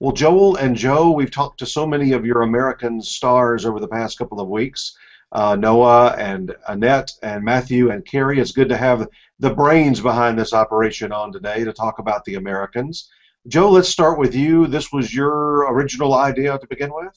Well, Joel and Joe, we've talked to so many of your American stars over the past couple of weeks. Noah and Annette and Matthew and Carrie. It's good to have the brains behind this operation on today to talk about the Americans. Joe, let's start with you. This was your original idea to begin with?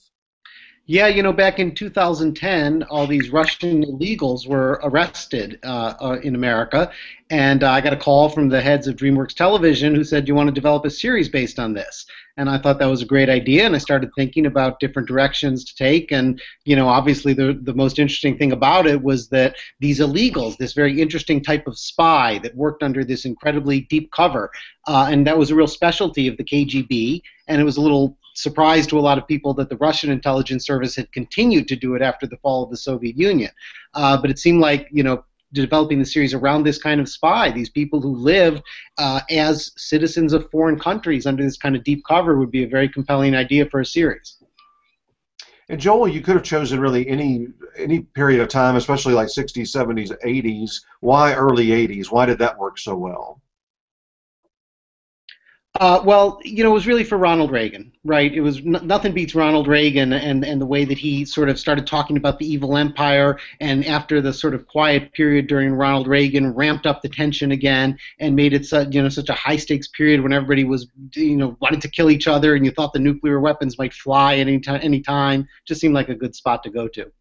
Yeah, back in 2010, all these Russian illegals were arrested in America, and I got a call from the heads of DreamWorks Television who said, "Do you want to develop a series based on this?" And I thought that was a great idea, and I started thinking about different directions to take. And obviously, the most interesting thing about it was that these illegals, this very interesting type of spy that worked under this incredibly deep cover, and that was a real specialty of the KGB, and it was a little surprise to a lot of people that the Russian intelligence service had continued to do it after the fall of the Soviet Union. But it seemed like, developing the series around this kind of spy, these people who live as citizens of foreign countries under this kind of deep cover would be a very compelling idea for a series. And Joel, you could have chosen really any period of time, especially like 60s, 70s, 80s. Why early 80s? Why did that work so well? Well, it was really for Ronald Reagan, right? It was nothing beats Ronald Reagan and the way that he sort of started talking about the evil empire, and after the sort of quiet period during Ronald Reagan, ramped up the tension again and made it such a high stakes period when everybody was wanted to kill each other, and you thought the nuclear weapons might fly at any time. Just seemed like a good spot to go to.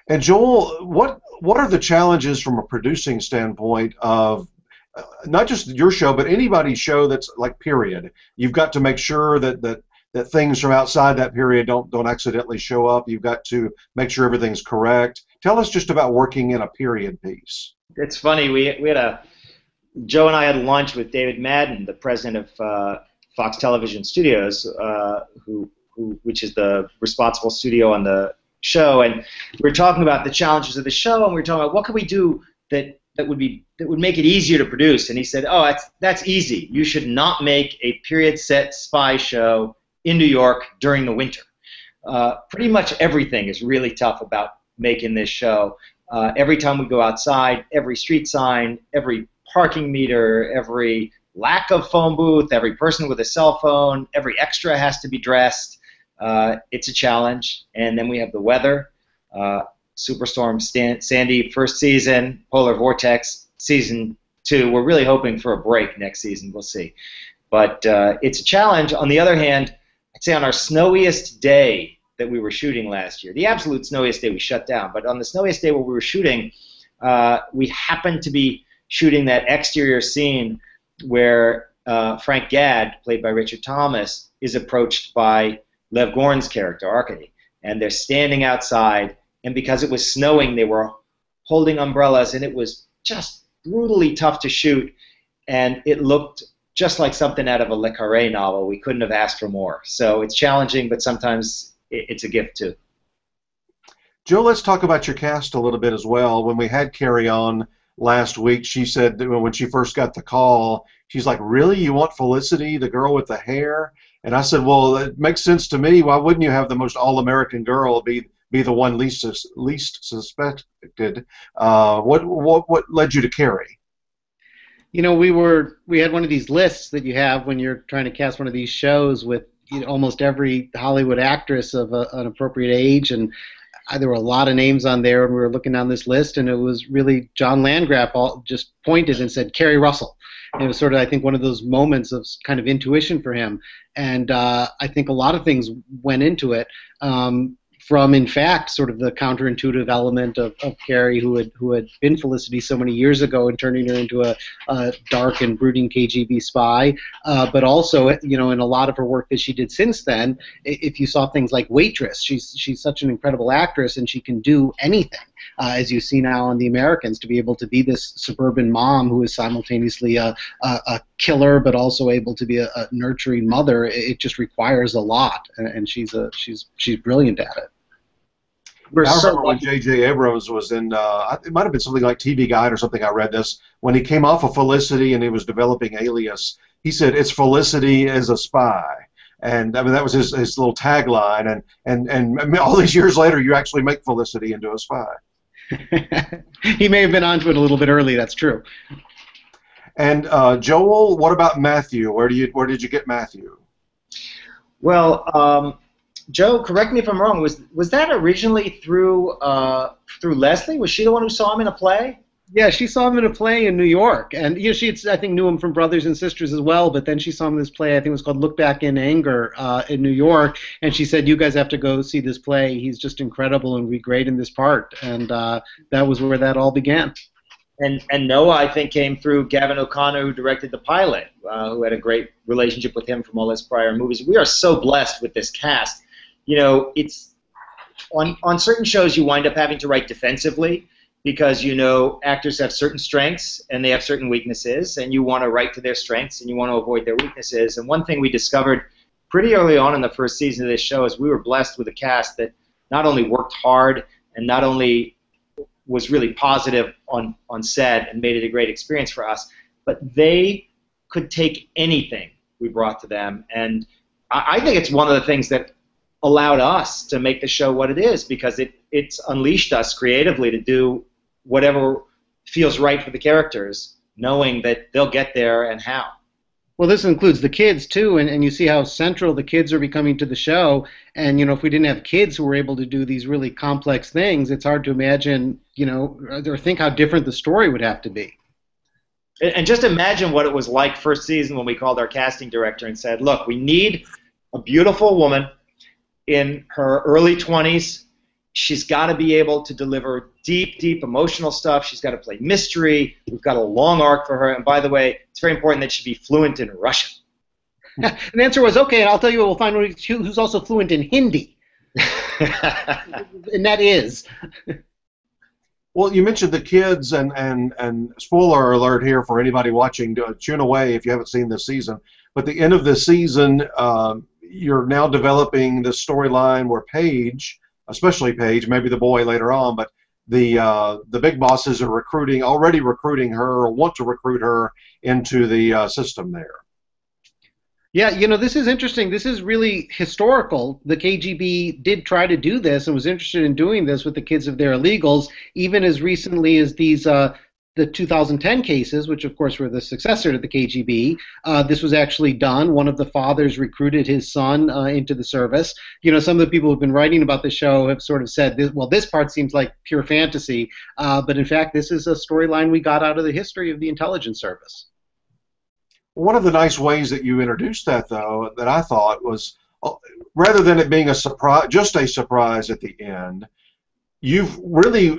And Joel, what are the challenges from a producing standpoint of not just your show, but anybody's show that's like period? You've got to make sure that things from outside that period don't accidentally show up. You've got to make sure everything's correct. Tell us just about working in a period piece. It's funny. We had Joe and I had lunch with David Madden, the president of Fox Television Studios, which is the responsible studio on the show, and we were talking about the challenges of the show, and we were talking about what could we do that would make it easier to produce. And he said, "Oh, that's easy. You should not make a period set spy show in New York during the winter." Pretty much everything is really tough about making this show. Every time we go outside, every street sign, every parking meter, every lack of phone booth, every person with a cell phone, every extra has to be dressed. It's a challenge. And then we have the weather. Superstorm Sandy first season, Polar Vortex season 2. We're really hoping for a break next season. We'll see. But it's a challenge. On the other hand, I'd say on our snowiest day that we were shooting last year, the absolute snowiest day we shut down, but on the snowiest day where we were shooting, we happened to be shooting that exterior scene where Frank Gadd, played by Richard Thomas, is approached by Lev Gorn's character, Arkady. And they're standing outside, and because it was snowing, they were holding umbrellas, and it was just brutally tough to shoot, and it looked just like something out of a Le Carré novel. We couldn't have asked for more. So it's challenging, but sometimes it's a gift too. Joe, let's talk about your cast a little bit as well. When we had Carrie on last week, she said that when she first got the call, she's like, "Really? You want Felicity, the girl with the hair?" And I said, "Well, it makes sense to me. Why wouldn't you have the most all-American girl be the one least suspected?" What led you to Carrie? We had one of these lists that you have when you're trying to cast one of these shows with almost every Hollywood actress of an appropriate age, and there were a lot of names on there, and we were looking down this list, and it was really John Landgraf just pointed and said Carrie Russell. And it was sort of, I think, one of those moments of kind of intuition for him, and I think a lot of things went into it. From, in fact, sort of the counterintuitive element of Carrie, who had been Felicity so many years ago, and turning her into a dark and brooding KGB spy, but also, in a lot of her work that she did since then, if you saw things like Waitress, she's such an incredible actress, and she can do anything, as you see now on The Americans, to be able to be this suburban mom who is simultaneously a killer, but also able to be a nurturing mother. It just requires a lot, and she's brilliant at it. I remember when J.J. Abrams was in, it might have been something like TV Guide or something, I read this, when he came off of Felicity and he was developing Alias, he said, "It's Felicity as a spy." And I mean, that was his little tagline, and all these years later, you actually make Felicity into a spy. He may have been onto it a little bit early, that's true. And Joel, what about Matthew? Where did you get Matthew? Well, Joe, correct me if I'm wrong. Was that originally through Leslie? Was she the one who saw him in a play? Yeah, she saw him in a play in New York, and she had, I think, knew him from Brothers and Sisters as well. But then she saw him in this play, I think it was called Look Back in Anger, in New York, and she said, "You guys have to go see this play. He's just incredible and be great in this part." And that was where that all began. And Noah, I think, came through Gavin O'Connor, who directed the pilot, who had a great relationship with him from all his prior movies. We are so blessed with this cast. You know, it's on certain shows you wind up having to write defensively, because actors have certain strengths and they have certain weaknesses, and you want to write to their strengths and you want to avoid their weaknesses. And one thing we discovered pretty early on in the first season of this show is we were blessed with a cast that not only worked hard and not only was really positive on set and made it a great experience for us, but they could take anything we brought to them. And I think it's one of the things that allowed us to make the show what it is, because it's unleashed us creatively to do whatever feels right for the characters, knowing that they'll get there and how. Well, this includes the kids too, and you see how central the kids are becoming to the show. And if we didn't have kids who were able to do these really complex things, it's hard to imagine, or think how different the story would have to be. And just imagine what it was like first season when we called our casting director and said, "Look, we need a beautiful woman in her early 20s. She's got to be able to deliver deep, deep emotional stuff. She's got to play mystery. We've got a long arc for her. And by the way, it's very important that she be fluent in Russian." And the answer was, okay, and I'll tell you, we'll find one who's also fluent in Hindi. And that is. Well, you mentioned the kids, and spoiler alert here for anybody watching, tune away if you haven't seen this season. But the end of this season, you're now developing the storyline where Paige, especially Paige, maybe the boy later on, but the big bosses are already recruiting her, or want to recruit her into the system there. Yeah, this is interesting. This is really historical. The KGB did try to do this and was interested in doing this with the kids of their illegals, even as recently as these the 2010 cases, which of course were the successor to the KGB. This was actually done. One of the fathers recruited his son into the service. Some of the people who've been writing about the show have sort of said, well, this part seems like pure fantasy, but in fact, this is a storyline we got out of the history of the intelligence service. One of the nice ways that you introduced that, though, that I thought was, rather than it being a surprise, just a surprise at the end, you've really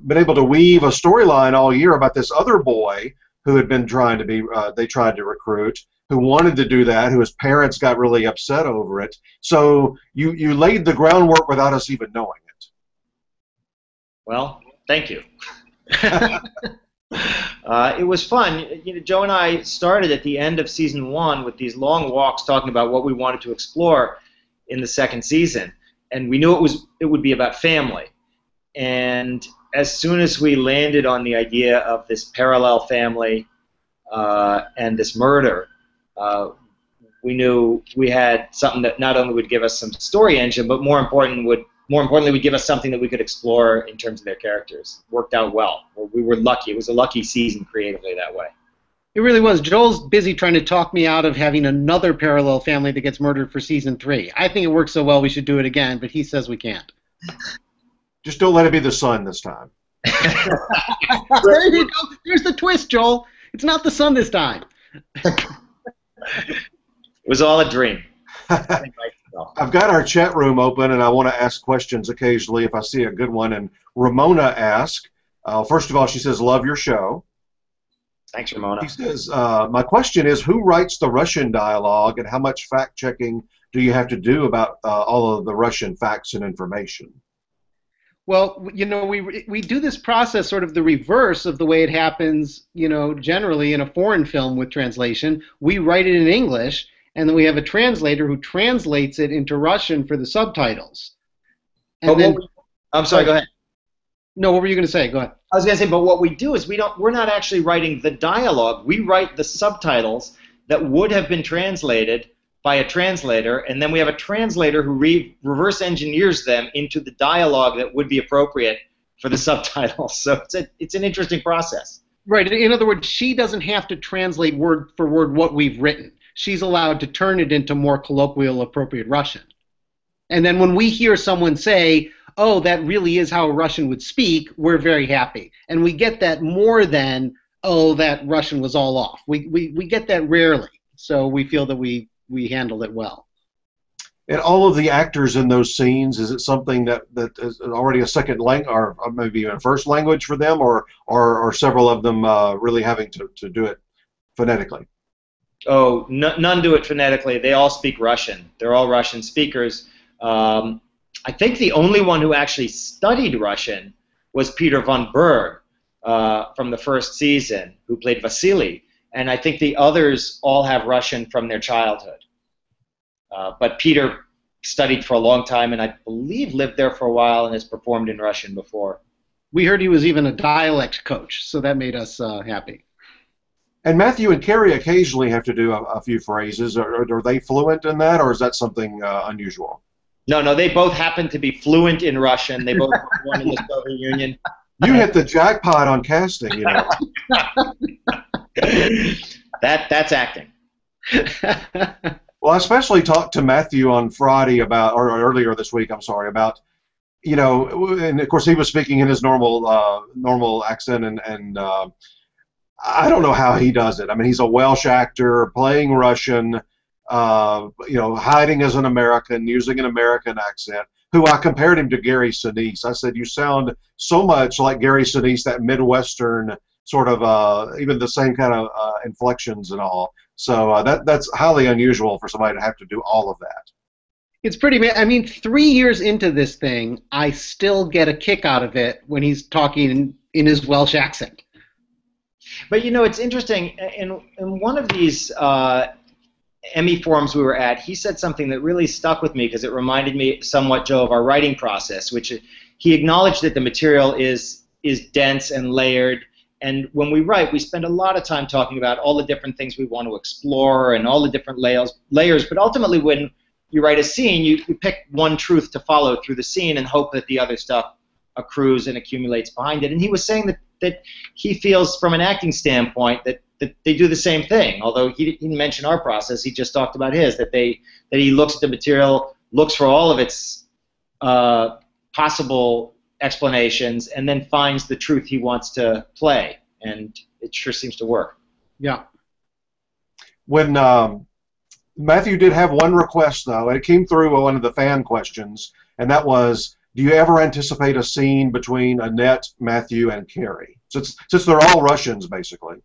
been able to weave a storyline all year about this other boy who had been trying to be, they tried to recruit, who wanted to do that, whose parents got really upset over it. So you laid the groundwork without us even knowing it. Well, thank you. It was fun. Joe and I started at the end of season 1 with these long walks talking about what we wanted to explore in the second season, and we knew it would be about family. And as soon as we landed on the idea of this parallel family and this murder, we knew we had something that not only would give us some story engine, but more importantly would give us something that we could explore in terms of their characters. Worked out well. We were lucky. It was a lucky season creatively that way. It really was. Joel's busy trying to talk me out of having another parallel family that gets murdered for season 3. I think it works so well we should do it again, but he says we can't. Just don't let it be the son this time. There you go. There's the twist, Joel. It's not the son this time. It was all a dream. I've got our chat room open, and I want to ask questions occasionally if I see a good one. And Ramona asks, first of all, she says, "Love your show." Thanks, Ramona. He says, "My question is, who writes the Russian dialogue, and how much fact-checking do you have to do about all of the Russian facts and information?" Well, we do this process sort of the reverse of the way it happens, generally in a foreign film with translation. We write it in English, and then we have a translator who translates it into Russian for the subtitles. And I'm sorry, go ahead. No, what were you going to say? Go ahead. I was going to say, but what we do is we're not actually writing the dialogue. We write the subtitles that would have been translated by a translator, and then we have a translator who reverse engineers them into the dialogue that would be appropriate for the subtitles. So it's an interesting process. Right. In other words, she doesn't have to translate word for word what we've written. she's allowed to turn it into more colloquial, appropriate Russian. And then when we hear someone say, oh, that really is how a Russian would speak, we're very happy. And we get that more than, oh, that Russian was all off. We get that rarely. So we feel that we handled it well. And all of the actors in those scenes, is it something that is already a second language, or maybe even a first language for them, or several of them really having to do it phonetically? Oh, none do it phonetically. They all speak Russian. They're all Russian speakers. I think the only one who actually studied Russian was Peter von Berg from the first season, who played Vasily. And I think the others all have Russian from their childhood. But Peter studied for a long time and I believe lived there for a while and has performed in Russian before. We heard he was even a dialect coach, so that made us happy. And Matthew and Carrie occasionally have to do a few phrases. Are they fluent in that, or is that something unusual? No, they both happen to be fluent in Russian. They both won in the Soviet Union. You hit the jackpot on casting, you know. That's acting. Well, I especially talked to Matthew on Friday about, or earlier this week, I'm sorry, about, you know, and of course he was speaking in his normal accent, and I don't know how he does it. I mean, he's a Welsh actor playing Russian, you know, hiding as an American, using an American accent, who I compared him to Gary Sinise. I said, you sound so much like Gary Sinise, that Midwestern sort of, even the same kind of inflections and all. So that's highly unusual for somebody to have to do all of that. It's pretty, I mean, 3 years into this thing, I still get a kick out of it when he's talking in his Welsh accent. But, you know, it's interesting. In one of these Emmy forums we were at, he said something that really stuck with me because it reminded me somewhat, Joe, of our writing process, which he acknowledged that the material is dense and layered. And when we write, we spend a lot of time talking about all the different things we want to explore and all the different layers. But ultimately, when you write a scene, you pick one truth to follow through the scene and hope that the other stuff accrues and accumulates behind it. And he was saying that he feels, from an acting standpoint, that they do the same thing. Although he didn't mention our process, he just talked about his. That he looks at the material, looks for all of its possible explanations, and then finds the truth he wants to play, and it sure seems to work. Yeah. When Matthew did have one request, though, and it came through one of the fan questions, and that was, do you ever anticipate a scene between Annette, Matthew, and Carrie? Since they're all Russians, basically.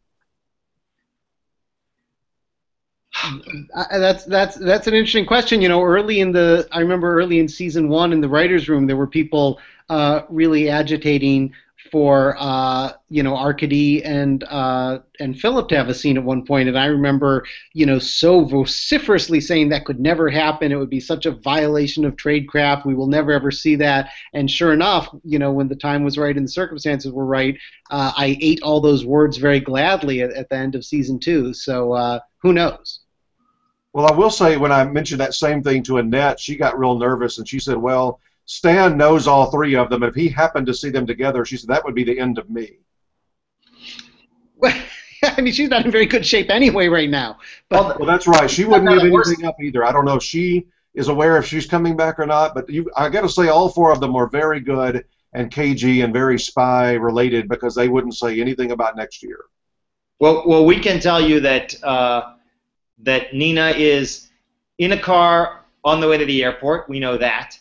That's an interesting question. You know, I remember early in season 1 in the writers' room, there were people really agitating for you know, Arkady and Philip to have a scene at one point, and I remember, you know, so vociferously saying that could never happen. It would be such a violation of tradecraft. We will never ever see that. And sure enough, you know, when the time was right and the circumstances were right, I ate all those words very gladly at the end of season 2. So who knows? Well, I will say, when I mentioned that same thing to Annette, she got real nervous, and she said, well, Stan knows all 3 of them, and if he happened to see them together, she said, that would be the end of me. Well, I mean, she's not in very good shape anyway right now. But well, that's right. She wouldn't give anything up either. I don't know if she is aware if she's coming back or not, but I got to say, all 4 of them were very good and cagey and very spy-related, because they wouldn't say anything about next year. Well, we can tell you that that Nina is in a car on the way to the airport. We know that.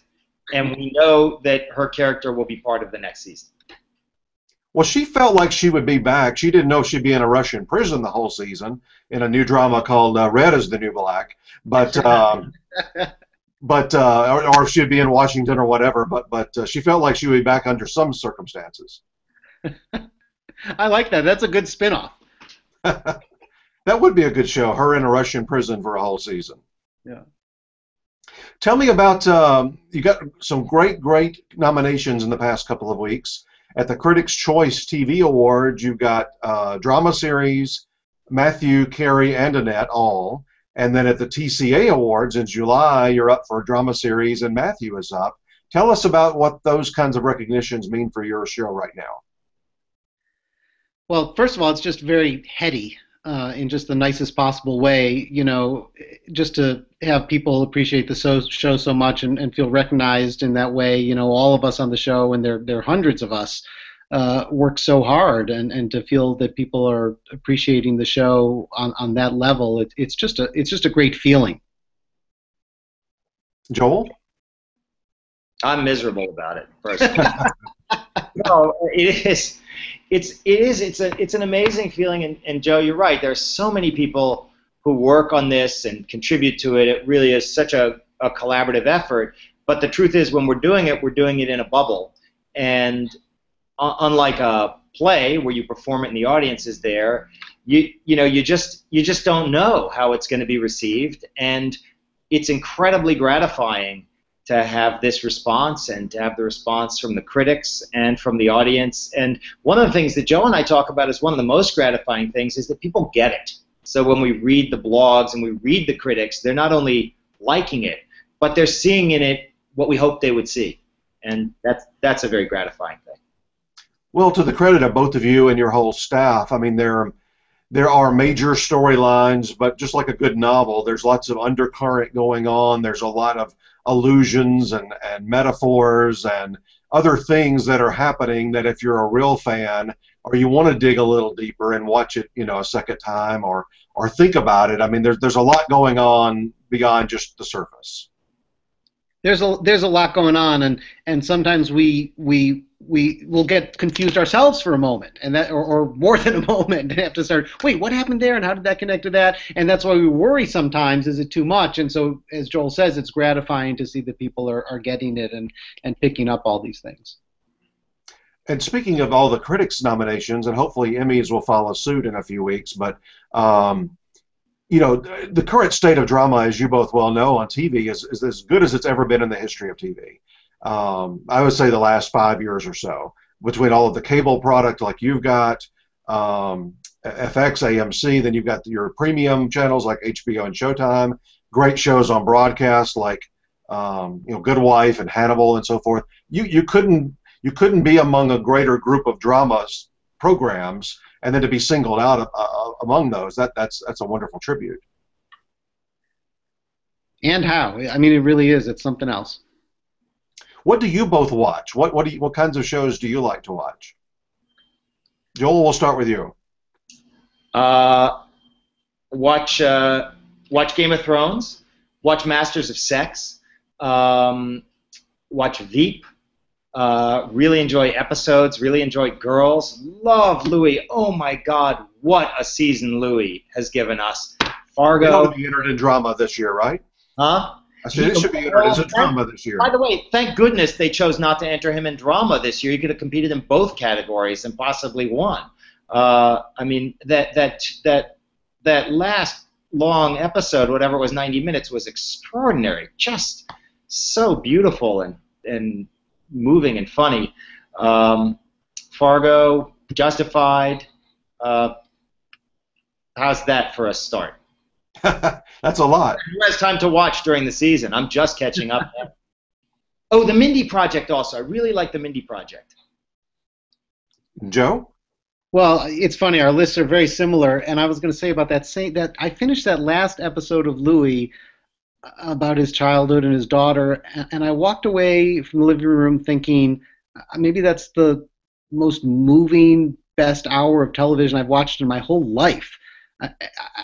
And we know that her character will be part of the next season. Well, she felt like she would be back. She didn't know she'd be in a Russian prison the whole season in a new drama called Red is the New Black. But, or if she'd be in Washington or whatever. But she felt like she would be back under some circumstances. I like that. That's a good spinoff. That would be a good show, her in a Russian prison for a whole season. Yeah. Tell me about, you got some great nominations in the past couple of weeks. At the Critics' Choice TV Awards, you've got drama series, Matthew, Carrie, and Annette all. And then at the TCA Awards in July, you're up for a drama series, and Matthew is up. Tell us about what those kinds of recognitions mean for your show right now. Well, first of all, it's just very heady. in just the nicest possible way. Just to have people appreciate the show so much and feel recognized in that way. All of us on the show, and there are hundreds of us, work so hard, and to feel that people are appreciating the show on that level, it's just a great feeling. Joel? I'm miserable about it personally. No, it is. It's an amazing feeling, and Joe, you're right. There are so many people who work on this and contribute to it. It really is such a collaborative effort. But the truth is, when we're doing it in a bubble. And unlike a play where you perform it and the audience is there, you just don't know how it's going to be received, and it's incredibly gratifying to have this response and to have the response from the critics and from the audience. And one of the things that Joe and I talk about is one of the most gratifying things is that people get it. So when we read the blogs and we read the critics, they're not only liking it, but they're seeing in it what we hoped they would see. And that's a very gratifying thing. Well, to the credit of both of you and your whole staff, I mean, there are major storylines, but just like a good novel, there's lots of undercurrent going on. There's a lot of allusions and metaphors and other things that are happening that if you're a real fan or you want to dig a little deeper and watch it, a second time or think about it, I mean, there's a lot going on beyond just the surface. There's a lot going on, and sometimes we will get confused ourselves for a moment, and that or more than a moment, and have to start, wait, what happened there, and how did that connect to that? And that's why we worry sometimes, is it too much? And so, as Joel says, it's gratifying to see that people are getting it and picking up all these things. And speaking of all the critics nominations, and hopefully Emmys will follow suit in a few weeks, but the current state of drama, as you both well know, on TV is as good as it's ever been in the history of TV. I would say the last 5 years or so, between all of the cable product like you've got, FX, AMC, then you've got your premium channels like HBO and Showtime, great shows on broadcast like Good Wife and Hannibal and so forth. You couldn't be among a greater group of dramas programs, and then to be singled out among those, that's a wonderful tribute. And how? I mean, it really is. It's something else. What do you both watch? What kinds of shows do you like to watch? Joel, we'll start with you. Watch Game of Thrones. Watch Masters of Sex. Watch Veep. Really enjoy Episodes. Really enjoy Girls. Love Louis. Oh my God, what a season Louis has given us. Fargo. It'll be entered in drama this year, right? Huh? I said it should be entered as a drama this year. By the way, thank goodness they chose not to enter him in drama this year. He could have competed in both categories and possibly won. I mean, that last long episode, whatever it was, 90 minutes, was extraordinary. Just so beautiful and moving and funny. Fargo, Justified. How's that for a start? That's a lot. Who has time to watch during the season? I'm just catching up. Oh, the Mindy Project also. I really like the Mindy Project. Joe? Well, it's funny. Our lists are very similar, and I was going to say about that I finished that last episode of Louis about his childhood and his daughter, and I walked away from the living room thinking maybe that's the most moving, best hour of television I've watched in my whole life.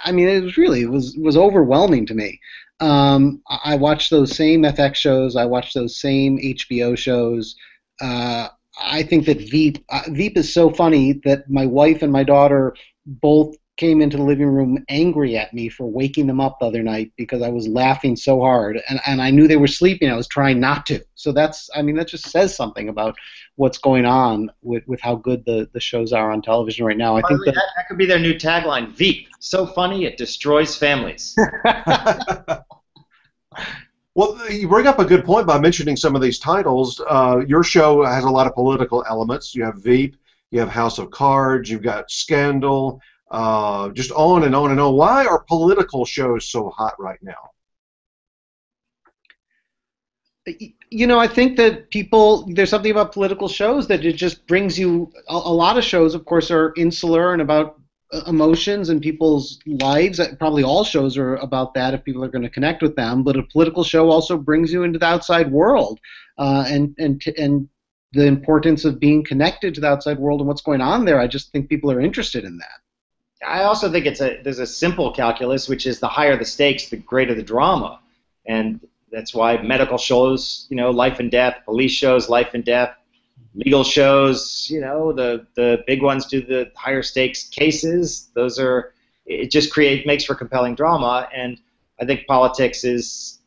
I mean, it was overwhelming to me. I watched those same FX shows. I watched those same HBO shows. I think that Veep is so funny that my wife and my daughter both came into the living room angry at me for waking them up the other night because I was laughing so hard, and I knew they were sleeping. I was trying not to. So that just says something about what's going on with how good the shows are on television right now. I think that could be their new tagline, Veep. So funny it destroys families. Well, you bring up a good point by mentioning some of these titles. Your show has a lot of political elements. You have Veep, you have House of Cards, you've got Scandal, just on and on and on. Why are political shows so hot right now? I think that there's something about political shows that it just brings you, a lot of shows, of course, are insular and about emotions in people's lives. Probably all shows are about that if people are going to connect with them. But a political show also brings you into the outside world, and the importance of being connected to the outside world and what's going on there. I just think people are interested in that. I also think there's a simple calculus, which is the higher the stakes, the greater the drama, and that's why medical shows, life and death, police shows, life and death, legal shows, the big ones do the higher stakes cases. It just makes for compelling drama, and I think politics is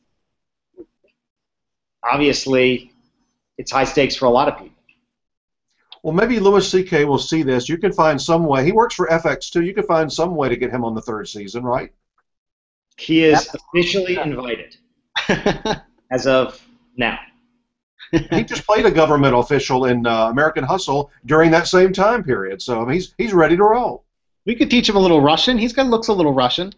obviously it's high stakes for a lot of people. Well, maybe Louis C.K. will see this. You can find some way. He works for FX too. You can find some way to get him on the third season, right? He is officially invited as of now. He just played a government official in American Hustle during that same time period, so I mean, he's ready to roll. We could teach him a little Russian. Looks a little Russian.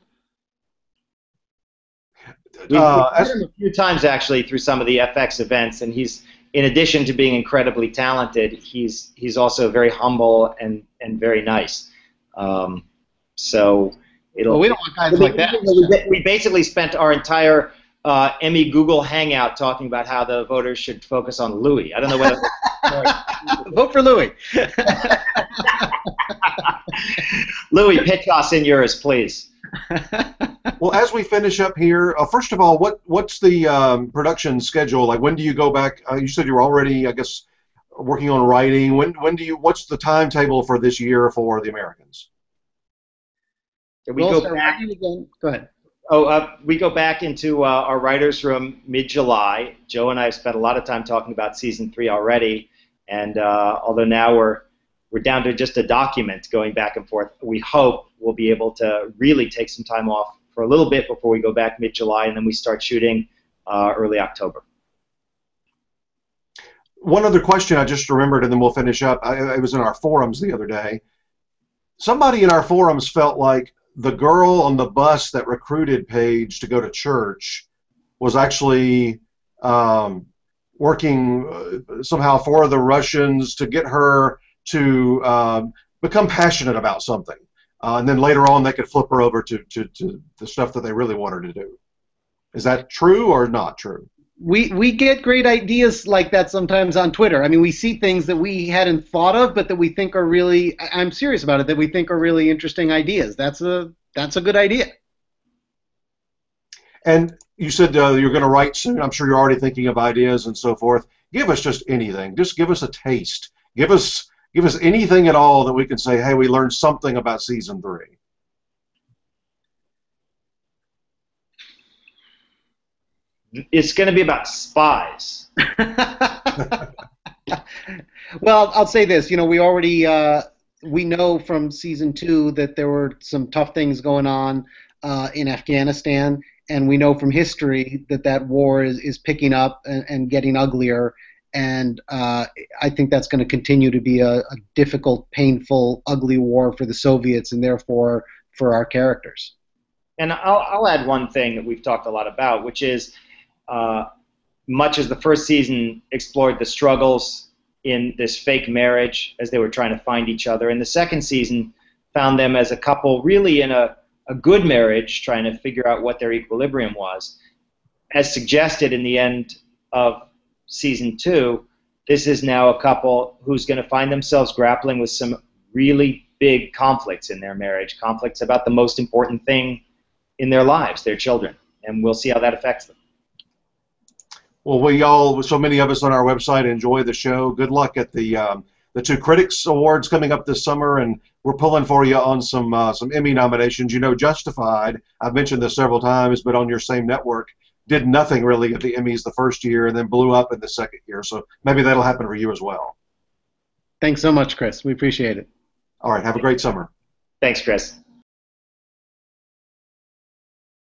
We've met him a few times actually through some of the FX events, and he's, in addition to being incredibly talented, he's also very humble and very nice. So we don't want guys like that. We basically spent our entire Emmy Google Hangout talking about how the voters should focus on Louis. I don't know whether vote for Louis. Louis, pitch us in yours, please. Well, as we finish up here, first of all, what's the production schedule like? When do you go back? You said you were already, I guess, working on writing. What's the timetable for this year for The Americans? We go back again. Go ahead. We go back into our writers' room mid-July. Joe and I have spent a lot of time talking about season 3 already, and although now we're down to just a document going back and forth, we hope we'll be able to really take some time off for a little bit before we go back mid-July, and then we start shooting early October. One other question I just remembered, and then we'll finish up. I was in our forums the other day. Somebody in our forums felt like the girl on the bus that recruited Paige to go to church was actually working somehow for the Russians to get her to become passionate about something. And then later on they could flip her over to the stuff that they really want her to do. Is that true or not true? We get great ideas like that sometimes on Twitter. I mean, we see things that we hadn't thought of, but that we think are really, I'm serious about it, that we think are really interesting ideas. That's a good idea. And you said you're going to write soon. I'm sure you're already thinking of ideas and so forth. Give us just anything. Just give us a taste. Give us anything at all that we can say, hey, we learned something about season 3. It's going to be about spies. Well, I'll say this. We already we know from season 2 that there were some tough things going on in Afghanistan, and we know from history that war is picking up and getting uglier. And I think that's going to continue to be a difficult, painful, ugly war for the Soviets, and therefore for our characters. And I'll add one thing that we've talked a lot about, which is much as the first season explored the struggles in this fake marriage as they were trying to find each other, and the second season found them as a couple really in a good marriage trying to figure out what their equilibrium was. As suggested in the end of season 2, this is now a couple who's going to find themselves grappling with some really big conflicts in their marriage, conflicts about the most important thing in their lives, their children, and we'll see how that affects them. Well, so many of us on our website enjoy the show. Good luck at the 2 Critics Awards coming up this summer, and we're pulling for you on some Emmy nominations. Justified, I've mentioned this several times, but on your same network, did nothing really at the Emmys the first year and then blew up in the second year. So maybe that'll happen for you as well. Thanks so much, Chris. We appreciate it. All right. Have a great summer. Thanks, Chris.